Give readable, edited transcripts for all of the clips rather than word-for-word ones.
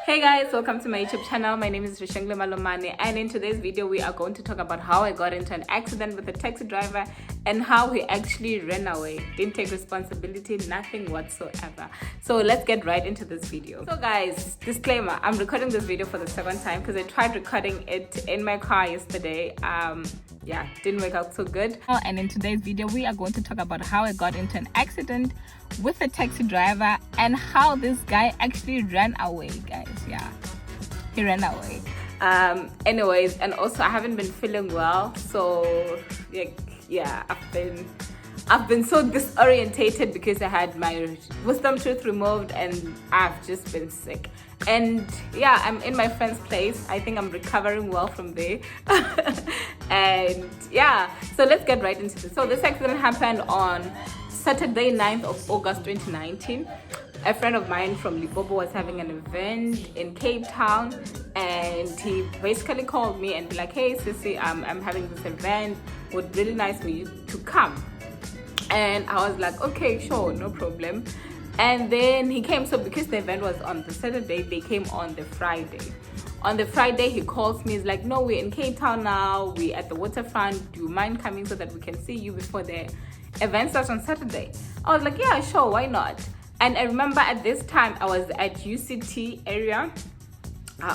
Hey guys, welcome to my YouTube channel. My name is Rishangle Malomane, and in today's video we are going to talk about how I got into an accident with a taxi driver and how he actually ran away. Didn't take responsibility, nothing whatsoever. So let's get right into this video. So guys, disclaimer, I'm recording this video for the second time because I tried recording it in my car yesterday. Yeah, didn't work out so good. And in today's video we are going to talk about how I got into an accident with a taxi driver and how this guy actually ran away, guys. Yeah, he ran away. Anyways, and also I haven't been feeling well, so yeah, I've been so disorientated because I had my wisdom tooth removed and I've just been sick. And yeah, I'm in my friend's place. I think I'm recovering well from there. And yeah, so let's get right into this. So this accident happened on Saturday 9th of August 2019. A friend of mine from Limpopo was having an event in Cape Town, and he basically called me and be like, hey Sissy, I'm having this event, would really nice for you to come. And I was like, okay, sure, no problem. And then he came. So because the event was on the Saturday, they came on the Friday. On the Friday, he calls me. He's like, no, we're in Cape Town now. We're at the waterfront. Do you mind coming so that we can see you before the event starts on Saturday? I was like, yeah, sure, why not? And I remember at this time, I was at UCT area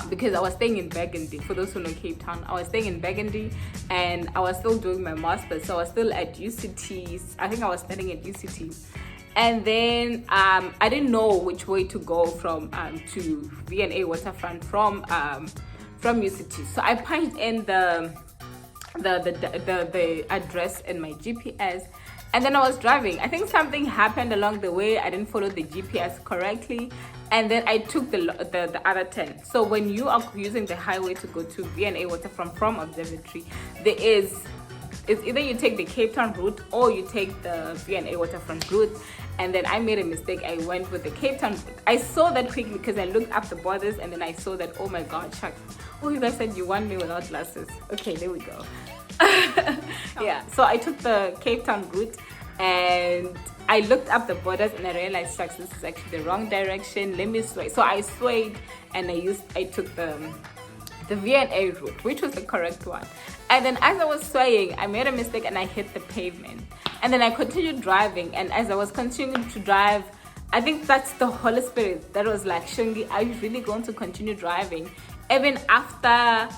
because I was staying in Burgundy. For those who know Cape Town, I was staying in Burgundy and I was still doing my master's. So I was still at UCT. I think I was studying at UCT. And then I didn't know which way to go from to V&A waterfront from UCT. So I punched in the address in my GPS, and then I was driving. I think something happened along the way. I didn't follow the GPS correctly, and then I took the other turn. So when you are using the highway to go to V&A waterfront from Observatory, it's either you take the Cape Town route or you take the V&A waterfront route. And then I made a mistake. I went with the Cape Town. I saw that quickly because I looked up the borders, and then I saw that, oh my god, shucks. Oh, you guys said you want me without glasses. Okay, there we go. Yeah, so I took the Cape Town route and I looked up the borders and I realized, shucks, this is actually the wrong direction. Let me sway. So I swayed and I took the V&A route, which was the correct one. And then as I was swaying, I made a mistake and I hit the pavement. And then I continued driving, and as I was continuing to drive, I think that's the Holy Spirit that was like, Shungi, are you really going to continue driving even after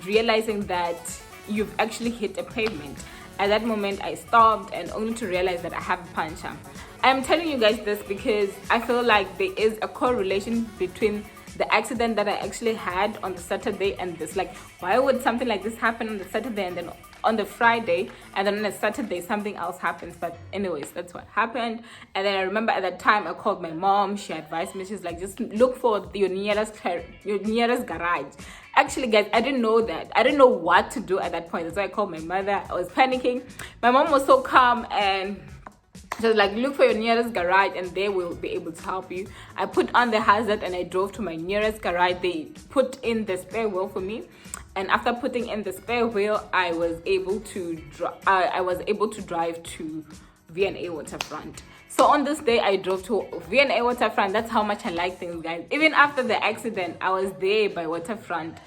realizing that you've actually hit a pavement? At that moment I stopped, and only to realize that I have a puncture. I'm telling you guys this because I feel like there is a correlation between the accident that I actually had on the Saturday and this. Like, why would something like this happen on the Saturday and then on the Friday, and then on the Saturday something else happens? But anyways, that's what happened. And then I remember at that time I called my mom. She advised me, she's like, just look for your nearest garage. Actually guys, I didn't know that. I didn't know what to do at that point. That's why I called my mother. I was panicking. My mom was so calm, and she was like, look for your nearest garage and they will be able to help you. I put on the hazard and I drove to my nearest garage. They put in the spare wheel for me, and after putting in the spare wheel, I was able to drive to V&A waterfront. So on this day I drove to V&A waterfront. That's how much I like things, guys. Even after the accident, I was there by waterfront,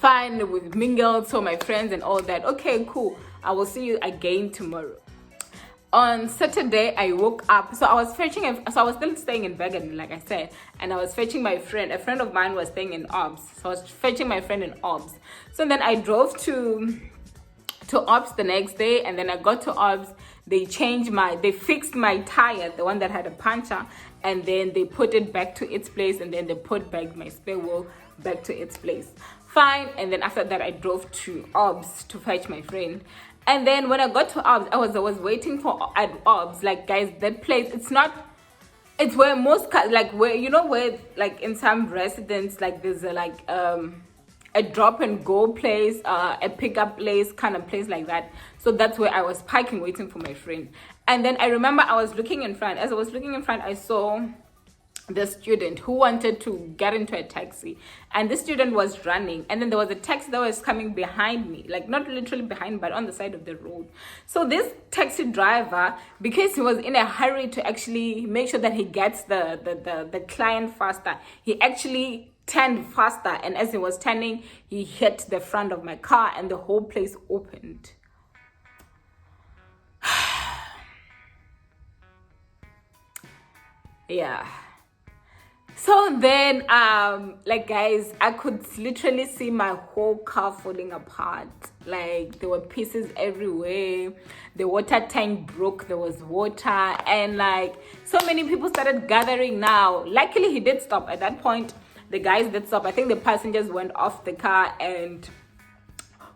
fine, with mingled, so my friends and all that. Okay, cool, I will see you again tomorrow. On Saturday, I woke up. So I was still staying in Bergen, like I said, and I was fetching my friend. A friend of mine was staying in Obs, so I was fetching my friend in Obs. So then I drove to Obs the next day, and then I got to Obs. They fixed my tire, the one that had a puncture, and then they put it back to its place, and then they put back my spare wheel back to its place. Fine. And then after that, I drove to Obs to fetch my friend. And then when I got to Obs, I was waiting for at Obs. Like, guys, that place, it's where most cars, like, where, you know, where, like, in some residents, like, there's a drop and go place, a pickup place, kind of place like that. So that's where I was parking, waiting for my friend. And then I remember I was looking in front. As I was looking in front, I saw the student who wanted to get into a taxi, and the student was running, and then there was a taxi that was coming behind me, like not literally behind but on the side of the road. So this taxi driver, because he was in a hurry to actually make sure that he gets the client faster, he actually turned faster, and as he was turning, he hit the front of my car and the whole place opened. Yeah. So then, like guys, I could literally see my whole car falling apart. Like there were pieces everywhere. The water tank broke. There was water, and like so many people started gathering. Now, luckily he did stop at that point. The guys did stop. I think the passengers went off the car, and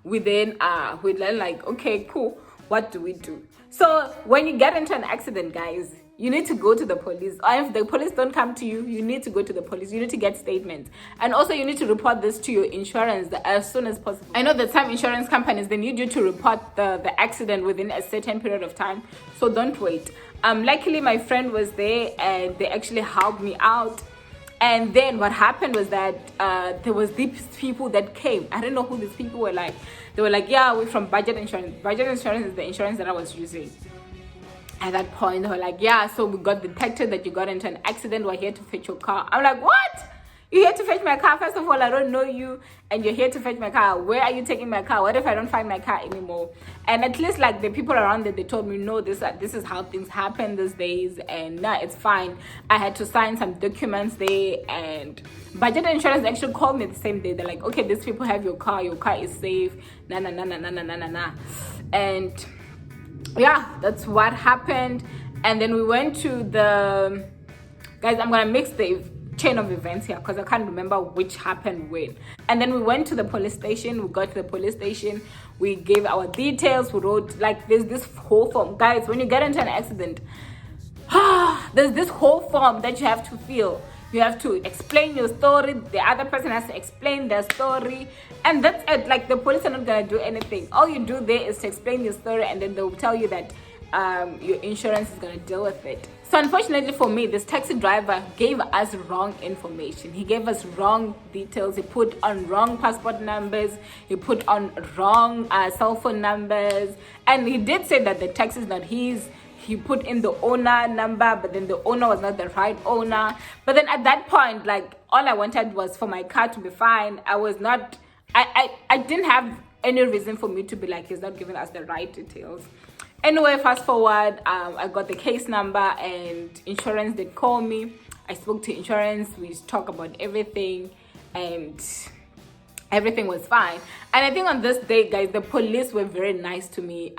we then like, okay, cool. What do we do? So when you get into an accident, guys, you need to go to the police. Or if the police don't come to you, you need to go to the police. You need to get statements. And also you need to report this to your insurance as soon as possible. I know that some insurance companies, they need you to report the accident within a certain period of time. So don't wait. Luckily my friend was there and they actually helped me out. And then what happened was that there was these people that came. I don't know who these people were like. They were like, yeah, we're from Budget Insurance. Budget Insurance is the insurance that I was using. At that point, they were like, yeah, so we got detected that you got into an accident. We're here to fetch your car. I'm like, what? You're here to fetch my car? First of all, I don't know you, and you're here to fetch my car. Where are you taking my car? What if I don't find my car anymore? And at least like the people around there, they told me, no, this is how things happen these days, and nah, it's fine. I had to sign some documents there, and Budget Insurance actually called me the same day. They're like, okay, these people have your car is safe, nah. And yeah, that's what happened. And then we went to the guys, I'm gonna mix the chain of events here because I can't remember which happened when. And then we went to the police station. We got to the police station, we gave our details, we wrote, like, there's this whole form, guys. When you get into an accident, there's this whole form that you have to fill. You have to explain your story, the other person has to explain their story, and that's it. Like, the police are not gonna do anything. All you do there is to explain your story, and then they'll tell you that your insurance is gonna deal with it. So unfortunately for me, this taxi driver gave us wrong information. He gave us wrong details. He put on wrong passport numbers. He put on wrong cell phone numbers, and he did say that the taxi is not his. He put in the owner number, but then the owner was not the right owner. But then at that point, like, all I wanted was for my car to be fine. I didn't have any reason for me to be like, he's not giving us the right details. Anyway, fast forward, I got the case number, and insurance did call me. I spoke to insurance. We talked about everything, and everything was fine. And I think on this day, guys, the police were very nice to me.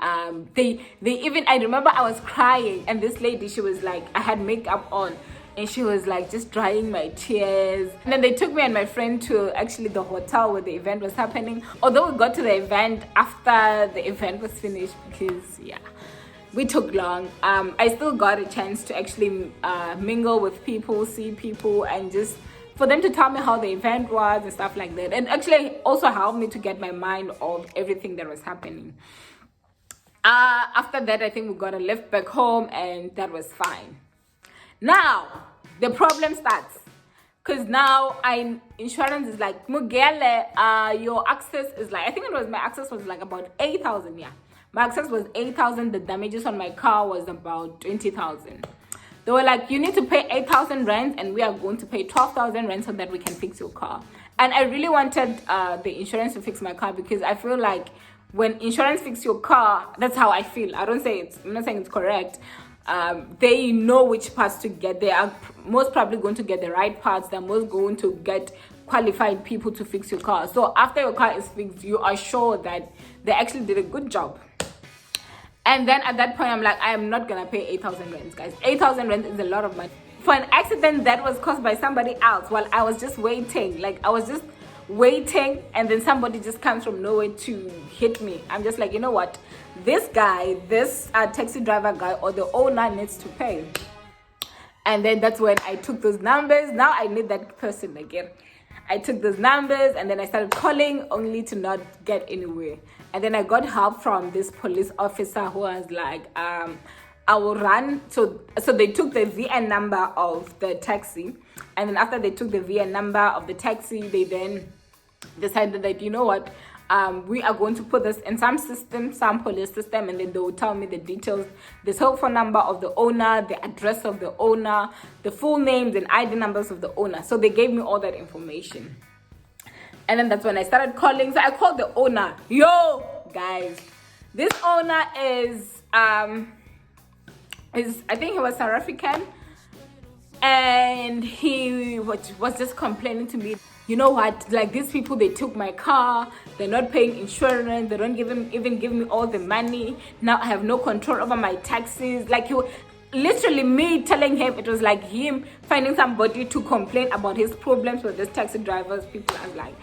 They even, I remember I was crying, and this lady, she was like, I had makeup on, and she was like just drying my tears. And then they took me and my friend to actually the hotel where the event was happening, although we got to the event after the event was finished, because yeah, we took long. I still got a chance to actually mingle with people, see people, and just for them to tell me how the event was and stuff like that. And actually also helped me to get my mind off everything that was happening. After that, I think we got a lift back home, and that was fine. Now the problem starts, because now insurance is like, Mugele, your access is like, I think it was, my access was like about 8,000. Yeah, my access was 8,000. The damages on my car was about 20,000. They were like, you need to pay 8,000 rand, and we are going to pay 12,000 rand so that we can fix your car. And I really wanted the insurance to fix my car, because I feel like when insurance fixes your car, that's how I feel. I'm not saying it's correct. They know which parts to get. They are most probably going to get the right parts. They're most going to get qualified people to fix your car. So after your car is fixed, you are sure that they actually did a good job. And then at that point, I'm like, I am not gonna pay 8,000 rand, guys. 8,000 rand is a lot of money for an accident that was caused by somebody else while I was just waiting. Like, I was just waiting, and then somebody just comes from nowhere to hit me. I'm just like, you know what? This guy, this taxi driver guy, or the owner needs to pay. And then that's when I took those numbers. Now I need that person again. I took those numbers, and then I started calling, only to not get anywhere. And then I got help from this police officer who was like, I will run. So they took the VN number of the taxi, and then after they took the VN number of the taxi, they then decided that, you know what, we are going to put this in some system, some police system, and then they will tell me the details, the cell phone number of the owner, the address of the owner, the full names and ID numbers of the owner. So they gave me all that information. And then that's when I started calling. So I called the owner. Yo, guys, this owner is I think he was South African, and he was just complaining to me. You know what, like, these people, they took my car, they're not paying insurance, they don't even give me all the money. Now I have no control over my taxis. Like, literally me telling him, it was like him finding somebody to complain about his problems with these taxi drivers. People are like,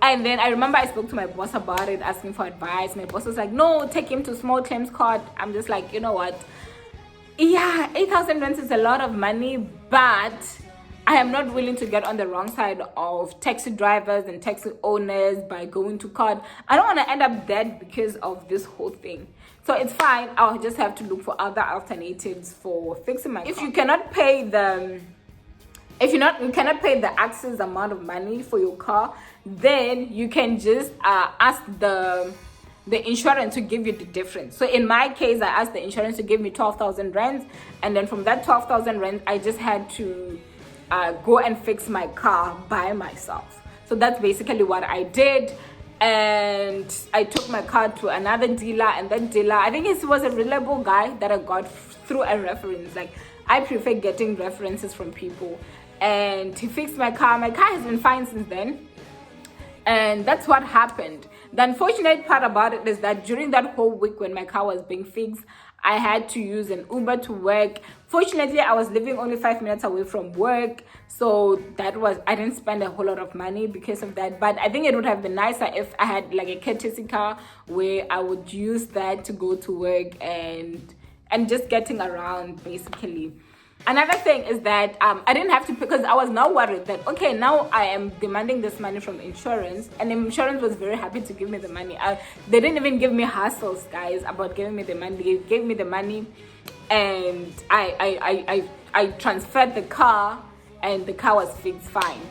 and then I remember I spoke to my boss about it, asking for advice. My boss was like, no, take him to small claims court. I'm just like, you know what, yeah, 8,000 rands is a lot of money, but I am not willing to get on the wrong side of taxi drivers and taxi owners by going to court. I don't want to end up dead because of this whole thing. So it's fine. I'll just have to look for other alternatives for fixing my car. If you cannot pay the excess amount of money for your car, then you can just ask the insurance to give you the difference. So in my case, I asked the insurance to give me 12,000 rands, and then from that 12,000 rands, I just had to go and fix my car by myself. So that's basically what I did. And I took my car to another dealer, and that dealer, I think he was a reliable guy that I got through a reference. Like, I prefer getting references from people, and he fixed my car. My car has been fine since then, and that's what happened. The unfortunate part about it is that during that whole week when my car was being fixed, I had to use an Uber to work. Fortunately, I was living only 5 minutes away from work, so I didn't spend a whole lot of money because of that. But I think it would have been nicer if I had like a courtesy car where I would use that to go to work and just getting around, basically. Another thing is that I didn't have to, because I was now worried that, okay, now I am demanding this money from insurance, and the insurance was very happy to give me the money. They didn't even give me hassles, guys, about giving me the money. They gave me the money, and I transferred the car, and the car was fixed fine.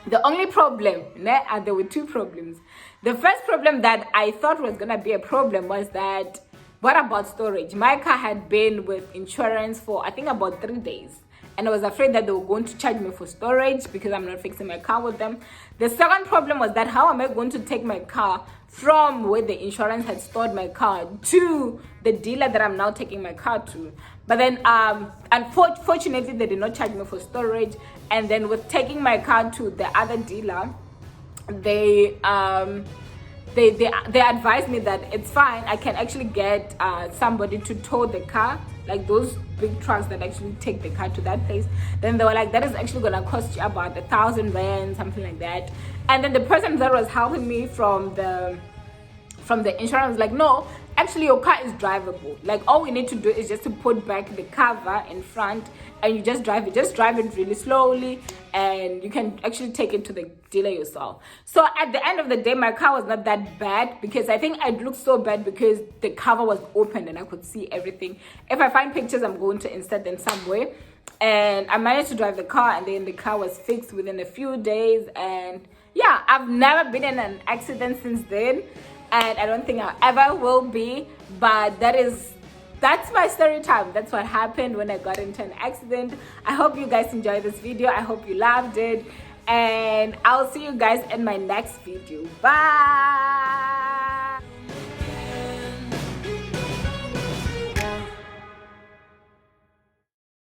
The only problem, there were two problems. The first problem that I thought was gonna be a problem was that, what about storage? My car had been with insurance for, I think, about 3 days. And I was afraid that they were going to charge me for storage because I'm not fixing my car with them. The second problem was that, how am I going to take my car from where the insurance had stored my car to the dealer that I'm now taking my car to? But then, unfortunately, they did not charge me for storage. And then with taking my car to the other dealer, they advised me that it's fine. I can actually get somebody to tow the car, like those big trucks that actually take the car to that place. Then they were like, that is actually gonna cost you about 1,000 rand, something like that. And then the person that was helping me from the insurance was like, no, actually your car is drivable. Like, all we need to do is just to put back the cover in front, and you just drive it really slowly, and you can actually take it to the dealer yourself. So at the end of the day, my car was not that bad, because I think it looked so bad because the cover was open and I could see everything. If I find pictures, I'm going to insert them somewhere. And I managed to drive the car, and then the car was fixed within a few days. And yeah, I've never been in an accident since then, and I don't think I ever will be. But that's my story time. That's what happened when I got into an accident. I hope you guys enjoyed this video. I hope you loved it, and I'll see you guys in my next video. Bye.